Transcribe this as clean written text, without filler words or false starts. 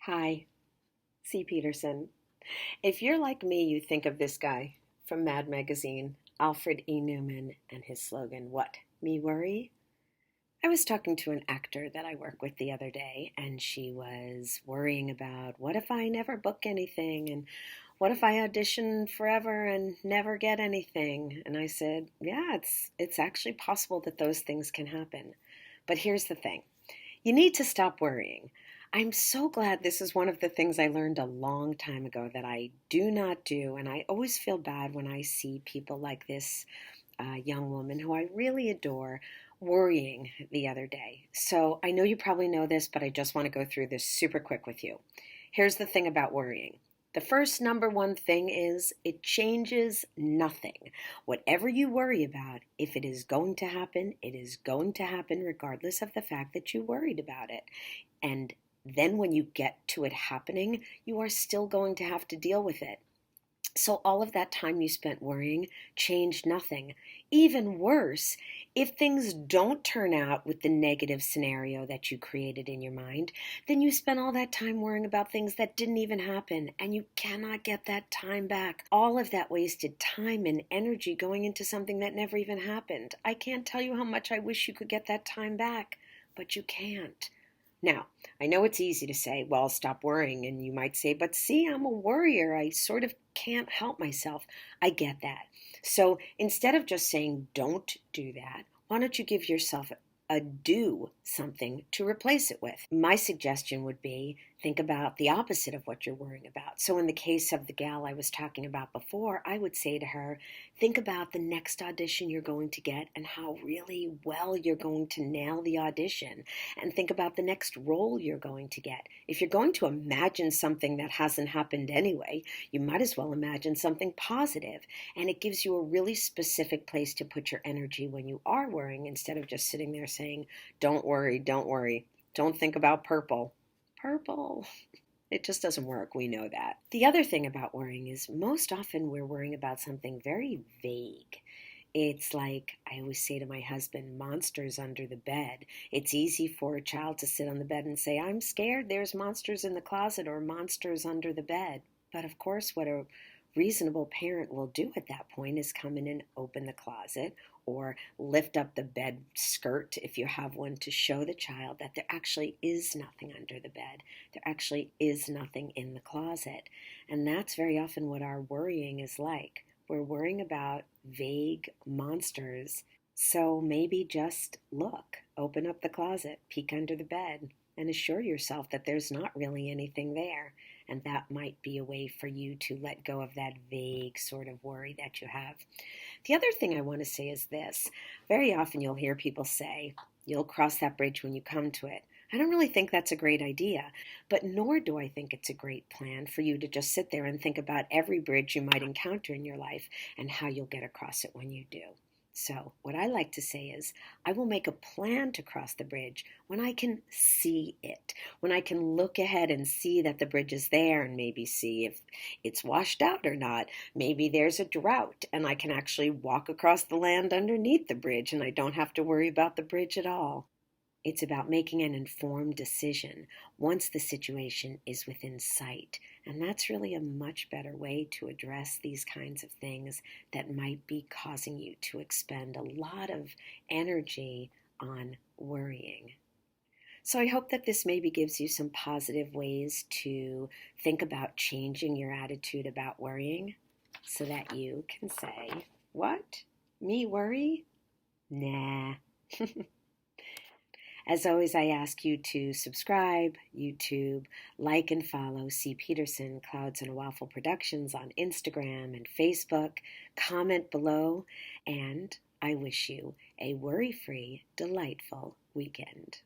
Hi, Cie Peterson. If you're like me, you think of this guy from Mad Magazine, Alfred E. Newman, and his slogan, What, me worry? I was talking to an actor that I work with the other day, and she was worrying about what if I never book anything, and what if I audition forever and never get anything? And I said, yeah, it's actually possible that those things can happen. But here's the thing. You need to stop worrying. I'm so glad this is one of the things I learned a long time ago that I do not do, and I always feel bad when I see people like this young woman who I really adore worrying the other day. So I know you probably know this, but I just want to go through this super quick with you. Here's the thing about worrying. The first number one thing is it changes nothing. Whatever you worry about, if it is going to happen, it is going to happen regardless of the fact that you worried about it. And then when you get to it happening, you are still going to have to deal with it. So all of that time you spent worrying changed nothing. Even worse, if things don't turn out with the negative scenario that you created in your mind, then you spent all that time worrying about things that didn't even happen, and you cannot get that time back. All of that wasted time and energy going into something that never even happened. I can't tell you how much I wish you could get that time back, but you can't. Now, I know it's easy to say, well, stop worrying. And you might say, but see, I'm a worrier. I sort of can't help myself. I get that. So instead of just saying, don't do that, why don't you give yourself a do something to replace it with? My suggestion would be think about the opposite of what you're worrying about. So in the case of the gal I was talking about before, I would say to her, think about the next audition you're going to get and how really well you're going to nail the audition. And think about the next role you're going to get. If you're going to imagine something that hasn't happened anyway, you might as well imagine something positive. And it gives you a really specific place to put your energy when you are worrying instead of just sitting there saying, don't worry, don't worry. Don't think about purple. Purple. It just doesn't work. We know that. The other thing about worrying is most often we're worrying about something very vague. It's like I always say to my husband, monsters under the bed. It's easy for a child to sit on the bed and say, I'm scared there's monsters in the closet or monsters under the bed. But of course, what a reasonable parent will do at that point is come in and open the closet or lift up the bed skirt if you have one to show the child that there actually is nothing under the bed. There actually is nothing in the closet. And that's very often what our worrying is like. We're worrying about vague monsters. So maybe just look, open up the closet, peek under the bed, and assure yourself that there's not really anything there. And that might be a way for you to let go of that vague sort of worry that you have. The other thing I want to say is this. Very often you'll hear people say, you'll cross that bridge when you come to it. I don't really think that's a great idea, but nor do I think it's a great plan for you to just sit there and think about every bridge you might encounter in your life and how you'll get across it when you do. So what I like to say is I will make a plan to cross the bridge when I can see it, when I can look ahead and see that the bridge is there and maybe see if it's washed out or not. Maybe there's a drought and I can actually walk across the land underneath the bridge and I don't have to worry about the bridge at all. It's about making an informed decision once the situation is within sight. And that's really a much better way to address these kinds of things that might be causing you to expend a lot of energy on worrying. So I hope that this maybe gives you some positive ways to think about changing your attitude about worrying so that you can say, what? Me worry? Nah. As always, I ask you to subscribe, YouTube, like and follow Cie Peterson, Clouds and Waffle Productions on Instagram and Facebook. Comment below, and I wish you a worry-free, delightful weekend.